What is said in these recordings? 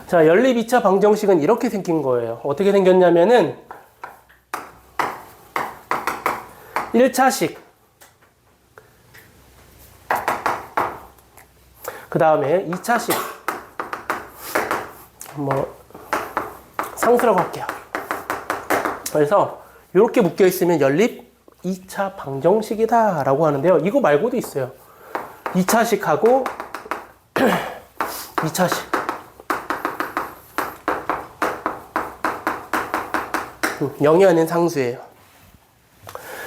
자, 연립 2차 방정식은 이렇게 생긴 거예요. 어떻게 생겼냐면은 1차식 그 다음에 2차식 뭐 상수라고 할게요. 그래서 이렇게 묶여 있으면 연립 2차 방정식이다 라고 하는데요. 이거 말고도 있어요. 2차식하고 2차식 영이 아닌 상수예요.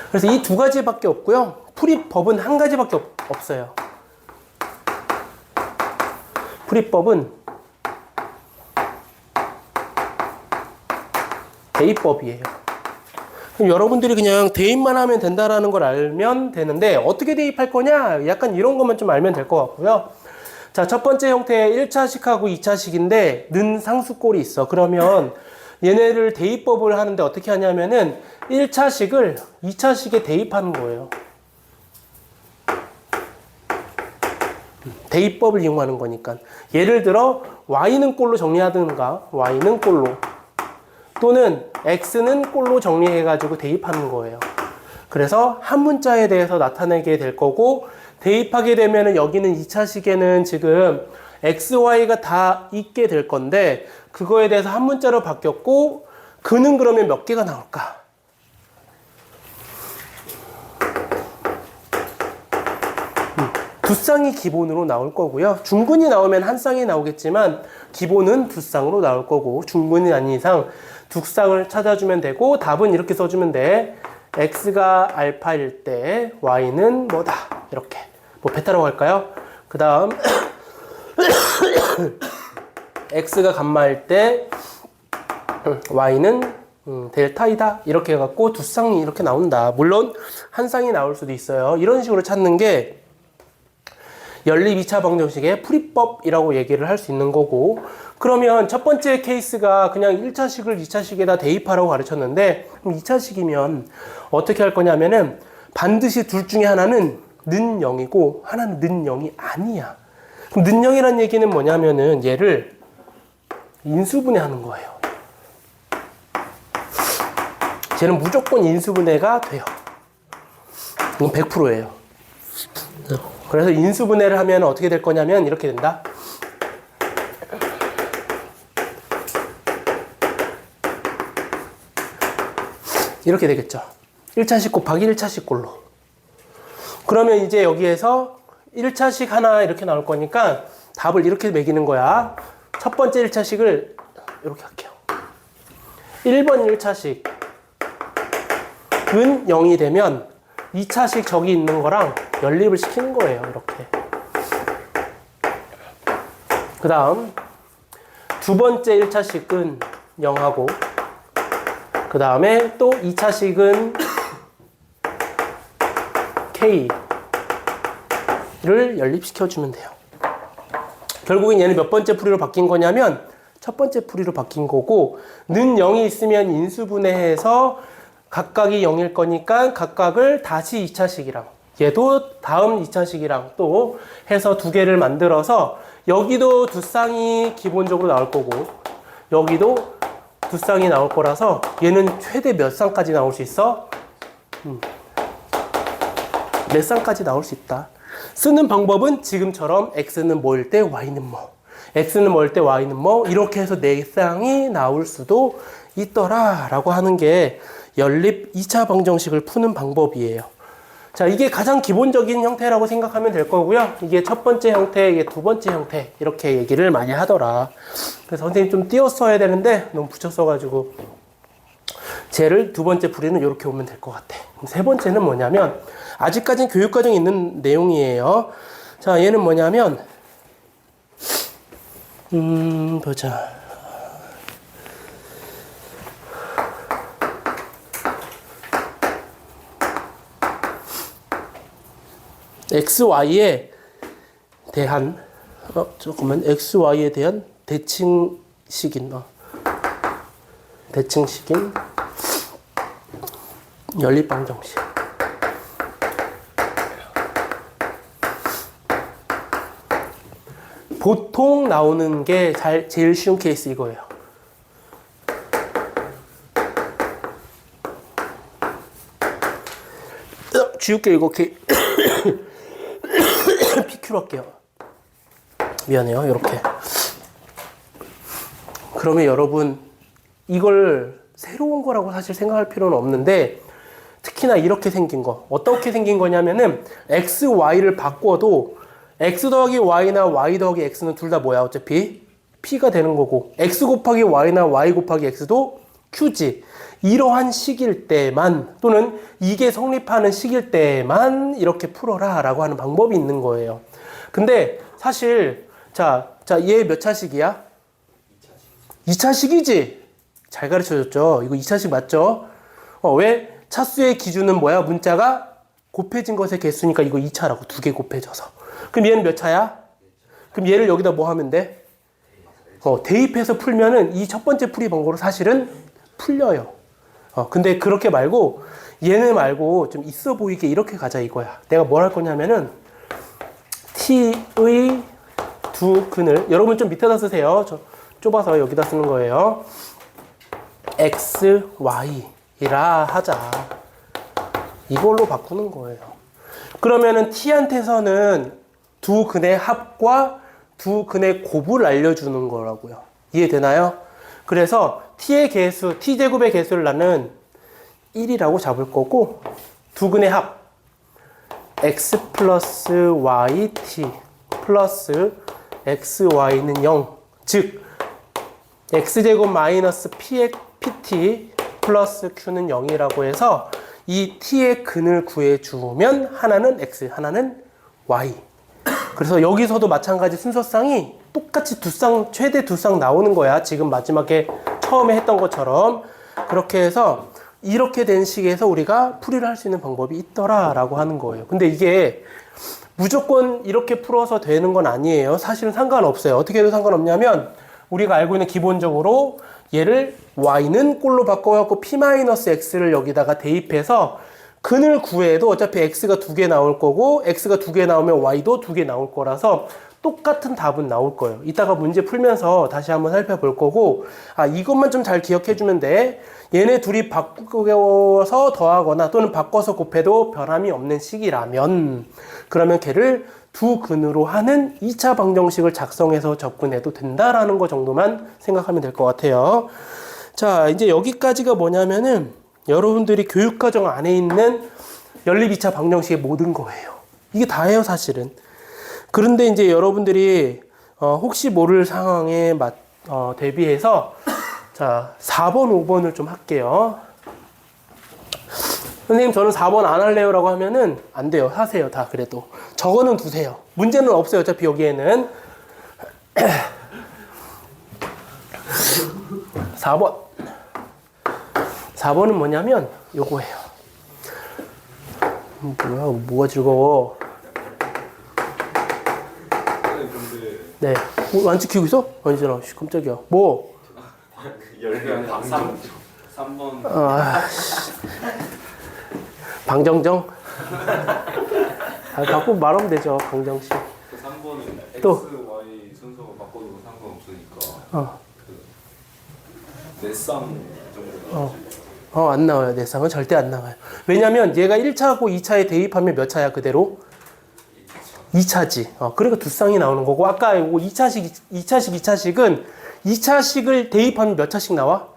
그래서 이 두 가지밖에 없고요. 풀이법은 한 가지밖에 없어요. 풀이법은 대입법이에요. 그럼 여러분들이 그냥 대입만 하면 된다라는 걸 알면 되는데 어떻게 대입할 거냐? 약간 이런 것만 좀 알면 될 것 같고요. 자, 첫 번째 형태의 1차식하고 2차식인데 는 상수꼴이 있어. 그러면 얘네를 대입법을 하는데 어떻게 하냐면은 1차식을 2차식에 대입하는 거예요. 대입법을 이용하는 거니까. 예를 들어 y는 꼴로 정리하든가 y는 꼴로 또는 x는 꼴로 정리해가지고 대입하는 거예요. 그래서 한 문자에 대해서 나타내게 될 거고 대입하게 되면은 여기는 2차식에는 지금 x, y가 다 있게 될 건데 그거에 대해서 한 문자로 바뀌었고 그는 그러면 몇 개가 나올까? 두 쌍이 기본으로 나올 거고요. 중근이 나오면 한 쌍이 나오겠지만 기본은 두 쌍으로 나올 거고 중근이 아닌 이상 두 쌍을 찾아주면 되고 답은 이렇게 써주면 돼. x가 알파일 때 y는 뭐다. 이렇게 뭐 베타라고 할까요? 그 다음 x가 감마일 때 y는 델타이다. 이렇게 해갖고 두 쌍이 이렇게 나온다. 물론 한 쌍이 나올 수도 있어요. 이런 식으로 찾는 게 연립 2차 방정식의 풀이법이라고 얘기를 할 수 있는 거고 그러면 첫 번째 케이스가 그냥 1차식을 2차식에다 대입하라고 가르쳤는데 그럼 2차식이면 어떻게 할 거냐면은 반드시 둘 중에 하나는 는 0이고 하나는 는 0이 아니야. 그럼 는 0이라는 얘기는 뭐냐면은 얘를 인수분해하는 거예요. 쟤는 무조건 인수분해가 돼요. 이건 100%예요. 그래서 인수분해를 하면 어떻게 될 거냐면 이렇게 된다. 이렇게 되겠죠. 1차식 곱하기 1차식 꼴로. 그러면 이제 여기에서 1차식 하나 이렇게 나올 거니까 답을 이렇게 매기는 거야. 첫 번째 1차식을 이렇게 할게요. 1번 1차식은 0이 되면 2차식 저기 있는 거랑 연립을 시키는 거예요. 이렇게. 그 다음 두 번째 1차식은 0하고 그 다음에 또 2차식은 K를 연립시켜주면 돼요. 결국엔 얘는 몇 번째 풀이로 바뀐 거냐면 첫 번째 풀이로 바뀐 거고 는 0이 있으면 인수분해해서 각각이 0일 거니까 각각을 다시 2차식이랑 얘도 다음 2차식이랑 또 해서 두 개를 만들어서 여기도 두 쌍이 기본적으로 나올 거고 여기도 두 쌍이 나올 거라서 얘는 최대 몇 쌍까지 나올 수 있어? 몇 쌍까지 나올 수 있다. 쓰는 방법은 지금처럼 x는 뭐일 때 y는 뭐 x는 뭐일 때 y는 뭐 이렇게 해서 네 쌍이 나올 수도 있더라 라고 하는 게 연립 2차 방정식을 푸는 방법이에요. 자, 이게 가장 기본적인 형태라고 생각하면 될 거고요. 이게 첫 번째 형태, 이게 두 번째 형태 이렇게 얘기를 많이 하더라. 그래서 선생님 좀 띄어 써야 되는데 너무 붙여 써가지고 쟤를 두 번째 풀이는 이렇게 오면 될 것 같아. 세 번째는 뭐냐면 아직까지는 교육과정에 있는 내용이에요. 자, 얘는 뭐냐면 보자. XY에 대한 잠깐만 XY에 대한 대칭식인 대칭식인 연립방정식. 보통 나오는 게 제일 쉬운 케이스 이거예요. 지울게 이거 PQ로 할게요. 미안해요. 이렇게. 그러면 여러분 이걸 새로운 거라고 사실 생각할 필요는 없는데 특히나 이렇게 생긴 거 어떻게 생긴 거냐면은 x, y를 바꿔도 x 더하기 y나 y 더하기 x는 둘 다 뭐야 어차피 p가 되는 거고 x 곱하기 y나 y 곱하기 x도 q지. 이러한 식일 때만 또는 이게 성립하는 식일 때만 이렇게 풀어라 라고 하는 방법이 있는 거예요. 근데 사실 얘 몇 차식이야? 2차식이지? 잘 가르쳐줬죠? 이거 2차식 맞죠? 왜? 차수의 기준은 뭐야? 문자가 곱해진 것의 개수니까 이거 2차라고. 2개 곱해져서. 그럼 얘는 몇 차야? 그럼 얘를 여기다 뭐 하면 돼? 대입해서 풀면은 이 첫 번째 풀이 방법으로 사실은 풀려요. 근데 그렇게 말고 얘네 말고 좀 있어 보이게 이렇게 가자 이거야. 내가 뭘 할 거냐면은 t의 두 근을 여러분 좀 밑에다 쓰세요. 저 좁아서 여기다 쓰는 거예요. x, y이라 하자. 이걸로 바꾸는 거예요. 그러면은 t한테서는 두 근의 합과 두 근의 곱을 알려주는 거라고요. 이해되나요? 그래서 t의 개수, t제곱의 개수를 나는 1이라고 잡을 거고 두 근의 합 x 플러스 yt 플러스 xy는 0 즉 x제곱 마이너스 pt 플러스 q는 0이라고 해서 이 t의 근을 구해주면 하나는 x, 하나는 y. 그래서 여기서도 마찬가지 순서상이 똑같이 최대 두 쌍 나오는 거야. 지금 마지막에 처음에 했던 것처럼. 그렇게 해서 이렇게 된 식에서 우리가 풀이를 할 수 있는 방법이 있더라라고 하는 거예요. 근데 이게 무조건 이렇게 풀어서 되는 건 아니에요. 사실은 상관없어요. 어떻게 해도 상관없냐면 우리가 알고 있는 기본적으로 얘를 y는 꼴로 바꿔갖고 p-x를 여기다가 대입해서 근을 구해도 어차피 x가 2개 나올 거고 x가 2개 나오면 y도 2개 나올 거라서 똑같은 답은 나올 거예요. 이따가 문제 풀면서 다시 한번 살펴볼 거고 이것만 좀 잘 기억해 주면 돼. 얘네 둘이 바꿔서 더하거나 또는 바꿔서 곱해도 변함이 없는 식이라면 그러면 걔를 두 근으로 하는 2차 방정식을 작성해서 접근해도 된다라는 거 정도만 생각하면 될 것 같아요. 자, 이제 여기까지가 뭐냐면은 여러분들이 교육과정 안에 있는 연립 2차 방정식의 모든 거예요. 이게 다예요, 사실은. 그런데 이제 여러분들이 혹시 모를 상황에 대비해서 자 4번, 5번을 좀 할게요. 선생님 저는 4번 안 할래요 라고 하면은 안 돼요. 하세요 다 그래도. 저거는 두세요. 문제는 없어요. 어차피 여기에는 4번은 뭐냐면 요거예요. 뭐가 즐거워. 네. 완치 키우고 있어? 아니잖아. 깜짝이야. 뭐? 3번. 방정정? 바꾸고 말하면 되죠. 방정식. 3번은 또. X, Y 순서가 바꿔도 상관없으니까. 내 쌍 정도. 안 나와요. 내 쌍은 절대 안 나와요. 왜냐면 얘가 1차하고 2차에 대입하면 몇 차야 그대로? 2차지. 그러니까 두 쌍이 나오는 거고 아까 이거 2차식은 2차식을 대입하면 몇 차씩 나와?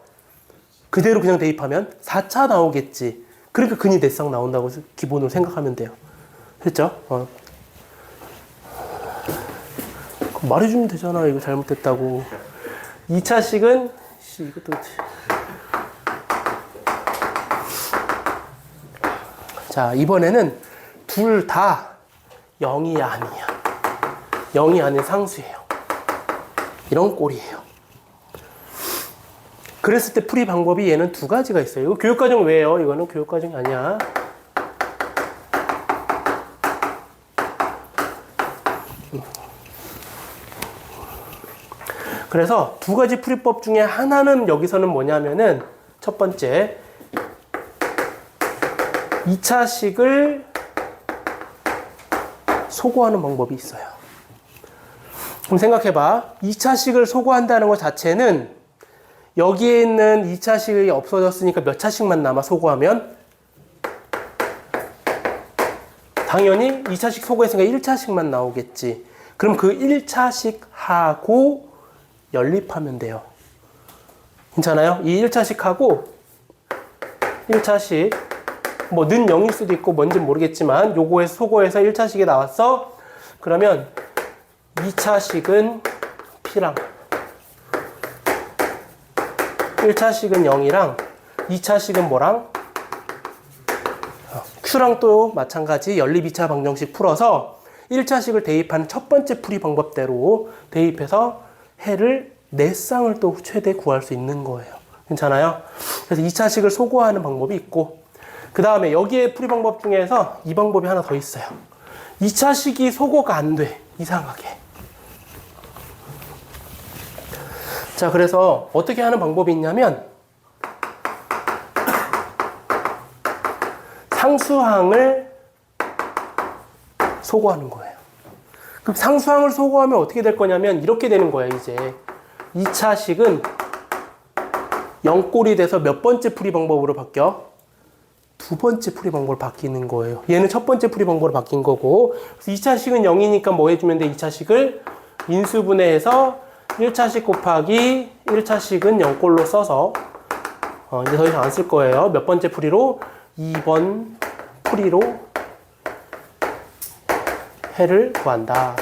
그대로 그냥 대입하면 4차 나오겠지. 그러니까 근이 네 쌍 나온다고 기본으로 생각하면 돼요. 됐죠? 말해주면 되잖아. 이거 잘못됐다고. 2차식은 이것도 자 이번에는 둘 다 0이 아니야. 0이 아닌 상수예요. 이런 꼴이에요. 그랬을 때 풀이 방법이 얘는 두 가지가 있어요. 이거 교육과정 왜요? 이거는 교육과정이 아니야. 그래서 두 가지 풀이법 중에 하나는 여기서는 뭐냐면은 첫 번째 2차식을 소거하는 방법이 있어요. 그럼 생각해봐. 2차식을 소거한다는 것 자체는 여기에 있는 2차식이 없어졌으니까 몇 차식만 남아 소거하면? 당연히 2차식 소거했으니까 1차식만 나오겠지. 그럼 그 1차식하고 연립하면 돼요. 괜찮아요? 이 1차식하고 1차식 뭐 는 0일 수도 있고 뭔지 모르겠지만 요거에서 소거해서 1차식이 나왔어. 그러면 2차식은 P랑 1차식은 0이랑 2차식은 뭐랑? Q랑 또 마찬가지 연립 2차 방정식 풀어서 1차식을 대입하는 첫 번째 풀이 방법대로 대입해서 해를 4쌍을 또 최대 구할 수 있는 거예요. 괜찮아요? 그래서 2차식을 소거하는 방법이 있고 그 다음에 여기에 풀이 방법 중에서 이 방법이 하나 더 있어요. 2차식이 소거가 안 돼. 이상하게. 자, 그래서 어떻게 하는 방법이 있냐면 상수항을 소거하는 거예요. 그럼 상수항을 소거하면 어떻게 될 거냐면 이렇게 되는 거예요, 이제. 2차식은 0꼴이 돼서 몇 번째 풀이 방법으로 바뀌어? 두 번째 풀이 방법으로 바뀌는 거예요. 얘는 첫 번째 풀이 방법으로 바뀐 거고. 그래서 2차식은 0이니까 뭐 해주면 돼? 2차식을 인수분해해서 1차식 곱하기 1차식은 0꼴로 써서 이제 더 이상 안 쓸 거예요. 몇 번째 풀이로? 2번 풀이로 해를 구한다.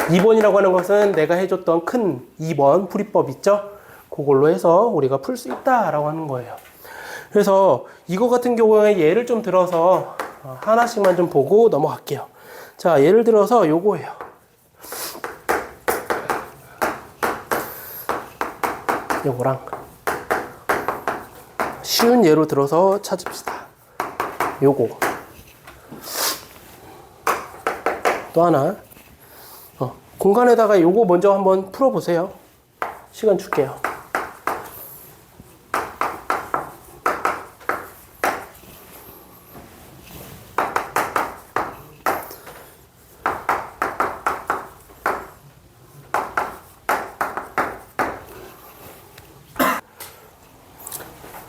2번이라고 하는 것은 내가 해줬던 큰 2번 풀이법 있죠? 그걸로 해서 우리가 풀 수 있다라고 하는 거예요. 그래서 이거 같은 경우에 예를 좀 들어서 하나씩만 좀 보고 넘어갈게요. 자, 예를 들어서 요거예요. 요거랑 쉬운 예로 들어서 찾읍시다. 요거 또 하나 공간에다가 요거 먼저 한번 풀어보세요. 시간 줄게요.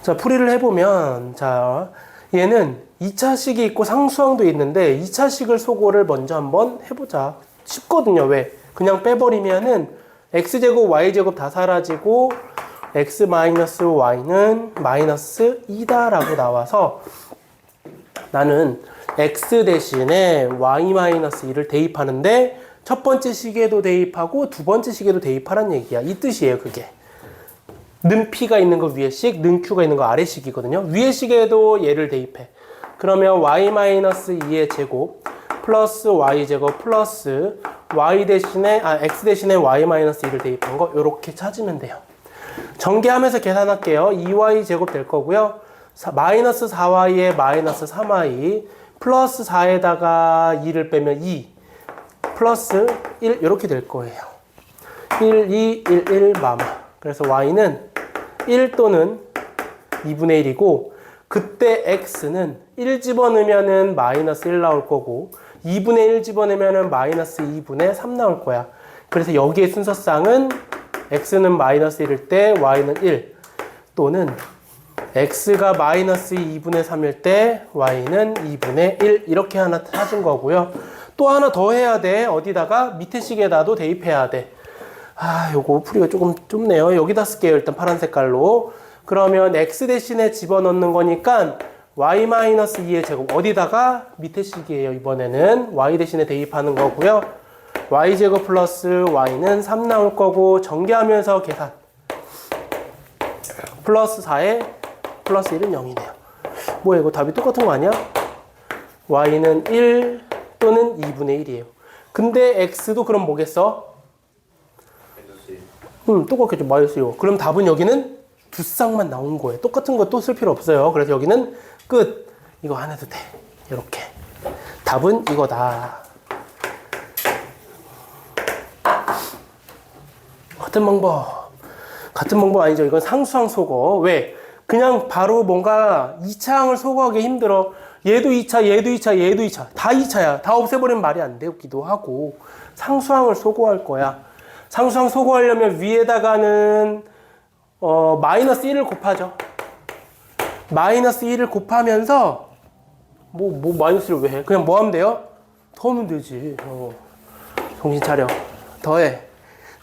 자, 풀이를 해보면, 자, 얘는 2차식이 있고 상수항도 있는데 2차식을 소거를 먼저 한번 해보자. 쉽거든요. 왜? 그냥 빼버리면은 x제곱, y제곱 다 사라지고 x-y는 마이너스 2다라고 나와서 나는 x 대신에 y-2를 대입하는데 첫 번째 식에도 대입하고 두 번째 식에도 대입하라는 얘기야. 이 뜻이에요, 그게. 는 P가 있는 거 위에 식, 는 Q가 있는 거 아래 식이거든요. 위에 식에도 얘를 대입해. 그러면 y-2의 제곱 플러스 y제곱 플러스 x 대신에 y-1을 대입한 거 요렇게 찾으면 돼요. 전개하면서 계산할게요. 2y 제곱 될 거고요. 마이너스 4y에 마이너스 3y 플러스 4에다가 2를 빼면 2 플러스 1 이렇게 될 거예요. 1, 2, 1, 1 마마. 그래서 y는 1 또는 2분의 1이고 그때 x는 1 집어넣으면은 마이너스 1 나올 거고 2분의 1 집어넣으면은 마이너스 2분의 3 나올 거야. 그래서 여기의 순서쌍은 x는 마이너스 1일 때 y는 1 또는 x가 마이너스 2분의 3일 때 y는 2분의 1 이렇게 하나 찾은 거고요. 또 하나 더 해야 돼. 어디다가 밑에 식에다도 대입해야 돼. 요거 풀이가 조금 좁네요. 여기다 쓸게요. 일단 파란 색깔로. 그러면 x 대신에 집어넣는 거니까 y-2의 제곱 어디다가 밑에 식이에요. 이번에는 y 대신에 대입하는 거고요. y제곱 플러스 y는 3 나올 거고 전개하면서 계산. 플러스 4에 플러스 1은 0이네요. 뭐야 이거 답이 똑같은 거 아니야? y는 1 또는 2분의 1이에요. 근데 x도 그럼 뭐겠어? 똑같겠죠. 마이너스 1. 그럼 답은 여기는 두 쌍만 나온 거예요. 똑같은 거 또 쓸 필요 없어요. 그래서 여기는 끝. 이거 안 해도 돼. 이렇게. 답은 이거다. 같은 방법. 같은 방법 아니죠. 이건 상수항 소거. 왜? 그냥 바로 뭔가 2차항을 소거하기 힘들어. 얘도 2차, 얘도 2차, 얘도 2차. 다 2차야. 다 없애버리면 말이 안 되기도 하고. 상수항을 소거할 거야. 상수항 소거하려면 위에다가는 마이너스 1을 곱하죠. 마이너스 1을 곱하면서 뭐 마이너스를 왜 해? 그냥 뭐 하면 돼요? 더하면 되지. 정신 차려. 더해.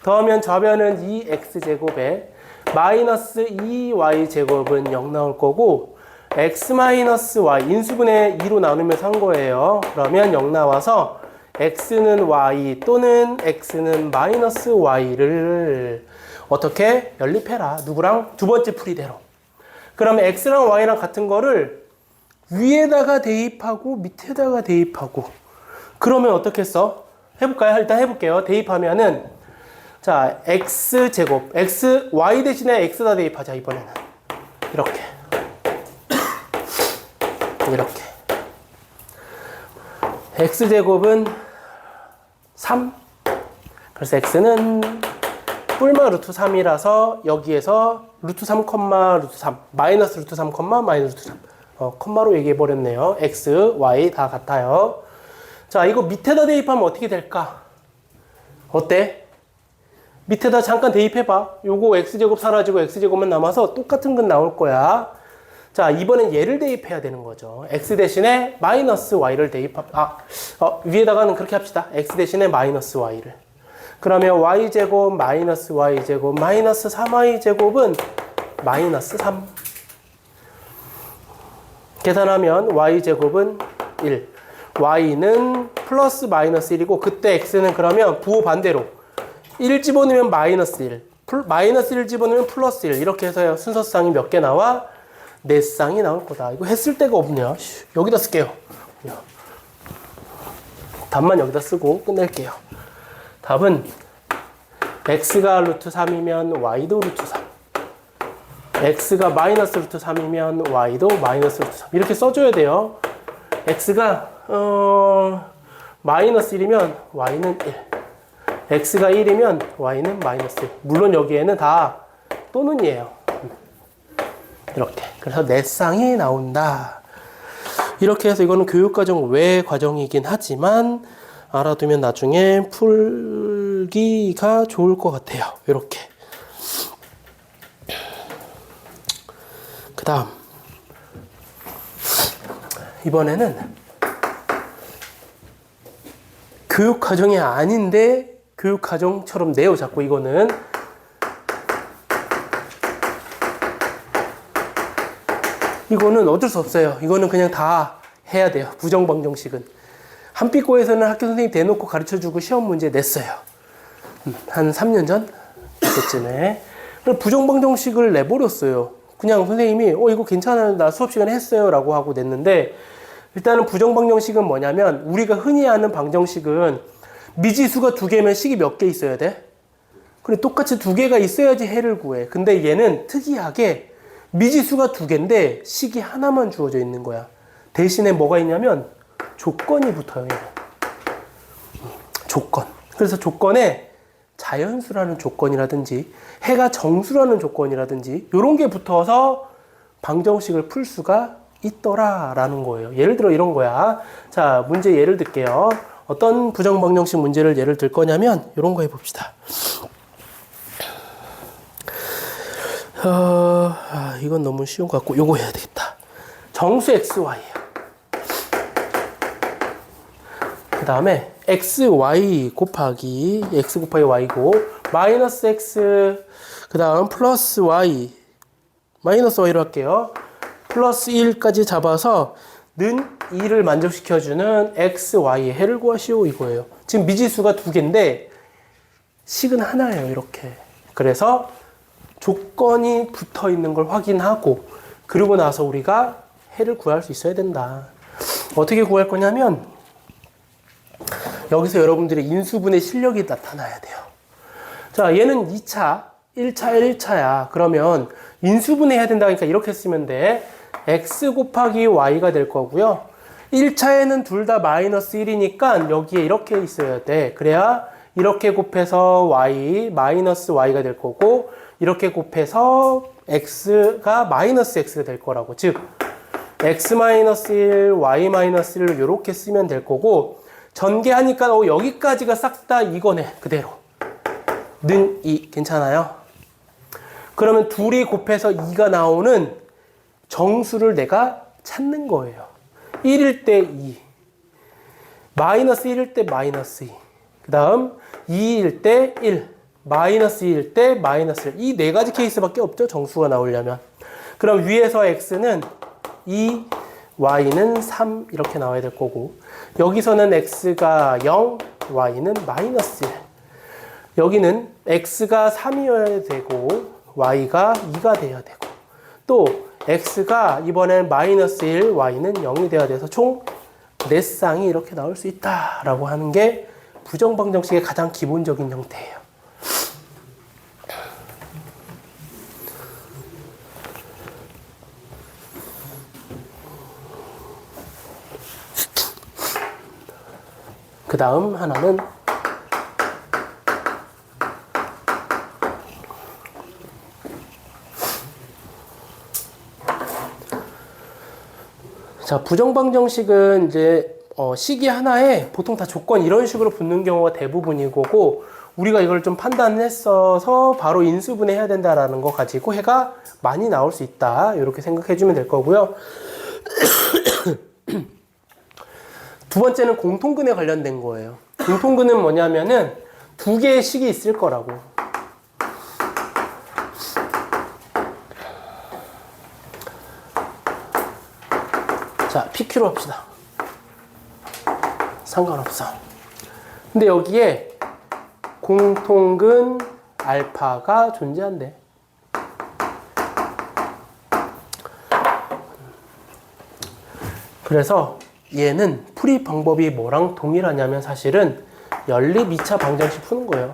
더하면 좌변은 2x제곱에 마이너스 2y제곱은 0 나올 거고 x 마이너스 y 인수분해 2로 나누면서 한 거예요. 그러면 0 나와서 x는 y 또는 x는 마이너스 y를 어떻게 연립해라. 누구랑? 두 번째 풀이대로. 그러면 x랑 y랑 같은 거를 위에다가 대입하고 밑에다가 대입하고 그러면 어떻게 써? 해볼까요? 일단 해볼게요. 대입하면은 자 x제곱 y 대신에 x다 대입하자. 이번에는 이렇게 x제곱은 3 그래서 x는 뿔마 루트 3이라서 여기에서 루트 3, 루트 3 마이너스 루트 3, 마이너스 루트 3 컴마로 얘기해 버렸네요. x, y 다 같아요. 자 이거 밑에다 대입하면 어떻게 될까? 어때? 밑에다 잠깐 대입해봐. 요거 x제곱 사라지고 x제곱만 남아서 똑같은 건 나올 거야. 자 이번엔 얘를 대입해야 되는 거죠. x 대신에 마이너스 y를 위에다가는 그렇게 합시다. x 대신에 마이너스 y를. 그러면 y제곱 마이너스 y제곱 마이너스 3y제곱은 마이너스 3. 계산하면 y제곱은 1. y는 플러스 마이너스 1이고 그때 x는 그러면 부호 반대로 1 집어넣으면 마이너스 1. 마이너스 1 집어넣으면 플러스 1. 이렇게 해서 순서쌍이 몇 개 나와? 4쌍이 나올 거다. 이거 했을 데가 없냐? 여기다 쓸게요. 답만 여기다 쓰고 끝낼게요. 답은 x가 루트 3이면 y도 루트 3. x가 마이너스 루트 3이면 y도 마이너스 루트 3. 이렇게 써줘야 돼요. x가 마이너스 1이면 y는 1. x가 1이면 y는 마이너스 1. 물론 여기에는 다 또는이에요. 이렇게. 그래서 4쌍이 나온다. 이렇게 해서 이거는 교육과정 외 과정이긴 하지만 알아두면 나중에 풀기가 좋을 것 같아요. 이렇게. 그 다음 이번에는 교육과정이 아닌데 교육과정처럼 내요. 자꾸 이거는 어쩔 수 없어요. 이거는 그냥 다 해야 돼요. 부정방정식은. 한빛고에서는 학교 선생님 대놓고 가르쳐주고 시험 문제 냈어요. 한 3년 전? 그때쯤에. 부정방정식을 내버렸어요. 그냥 선생님이 이거 괜찮아요. 나 수업 시간에 했어요. 라고 하고 냈는데 일단은 부정방정식은 뭐냐면 우리가 흔히 아는 방정식은 미지수가 2개면 식이 몇 개 있어야 돼? 그래 똑같이 2개가 있어야지 해를 구해. 근데 얘는 특이하게 미지수가 2개인데 식이 하나만 주어져 있는 거야. 대신에 뭐가 있냐면 조건이 붙어요. 얘는. 조건. 그래서 조건에 자연수라는 조건이라든지 해가 정수라는 조건이라든지 이런 게 붙어서 방정식을 풀 수가 있더라라는 거예요. 예를 들어 이런 거야. 자, 문제 예를 들게요. 어떤 부정방정식 문제를 예를 들 거냐면 이런 거 해봅시다. 이건 너무 쉬운 것 같고 요거 해야 되겠다. 정수 xy예요. 그 다음에 xy 곱하기 x 곱하기 y고 마이너스 x 그 다음 플러스 y 마이너스 y로 할게요. 플러스 1까지 잡아서 는 2를 만족시켜주는 x, y의 해를 구하시오 이거예요. 지금 미지수가 2개인데 식은 하나예요. 이렇게. 그래서 조건이 붙어 있는 걸 확인하고 그러고 나서 우리가 해를 구할 수 있어야 된다. 어떻게 구할 거냐면 여기서 여러분들의 인수분해 실력이 나타나야 돼요. 자, 얘는 2차, 1차, 1차야. 그러면 인수분해 해야 된다니까 이렇게 쓰면 돼. x 곱하기 y가 될 거고요. 1차에는 둘 다 마이너스 1이니까 여기에 이렇게 있어야 돼. 그래야 이렇게 곱해서 y, 마이너스 y가 될 거고 이렇게 곱해서 x가 마이너스 x가 될 거라고. 즉 x-1, y-1을 이렇게 쓰면 될 거고 전개하니까 여기까지가 싹 다 이거네. 그대로. 는 2. 괜찮아요? 그러면 둘이 곱해서 2가 나오는 정수를 내가 찾는 거예요. 1일 때 2. 마이너스 1일 때 마이너스 2. 그 다음 2일 때 1. 마이너스 2일 때 마이너스 1. 이 네 가지 케이스밖에 없죠. 정수가 나오려면. 그럼 위에서 x는 2, y는 3 이렇게 나와야 될 거고 여기서는 x가 0, y는 마이너스 1. 여기는 x가 3이어야 되고 y가 2가 돼야 되고 또 x가 이번엔 마이너스 1, y는 0이 돼야 돼서 총 4쌍이 이렇게 나올 수 있다라고 하는 게 부정방정식의 가장 기본적인 형태예요. 그 다음 하나는 자, 부정방정식은 이제 식이 하나에 보통 다 조건 이런 식으로 붙는 경우가 대부분인 거고 우리가 이걸 좀 판단했어서 바로 인수분해해야 된다라는 거 가지고 해가 많이 나올 수 있다. 이렇게 생각해 주면 될 거고요. 두 번째는 공통근에 관련된 거예요. 공통근은 뭐냐면은 두 개의 식이 있을 거라고. 자, PQ로 합시다. 상관없어. 근데 여기에 공통근 알파가 존재한대. 그래서 얘는 풀이 방법이 뭐랑 동일하냐면 사실은 연립 2차 방정식 푸는 거예요.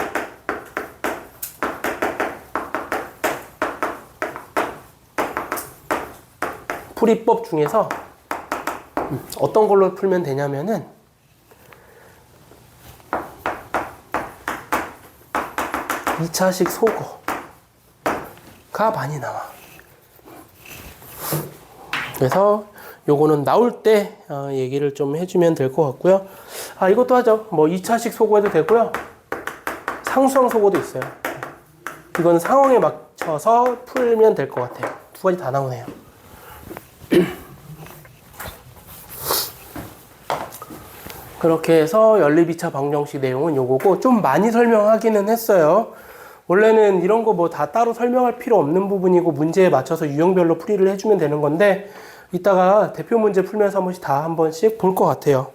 풀이법 중에서 어떤 걸로 풀면 되냐면은 2차식 소거가 많이 나와. 그래서 요거는 나올 때 얘기를 좀 해주면 될 것 같고요. 이것도 하죠. 뭐 2차식 소거해도 되고요. 상수항 소거도 있어요. 이건 상황에 맞춰서 풀면 될 것 같아요. 두 가지 다 나오네요. 그렇게 해서 연립 2차 방정식 내용은 요거고 좀 많이 설명하기는 했어요. 원래는 이런 거 뭐 다 따로 설명할 필요 없는 부분이고 문제에 맞춰서 유형별로 풀이를 해주면 되는 건데 이따가 대표 문제 풀면서 한 번씩 다 한 번씩 볼 것 같아요.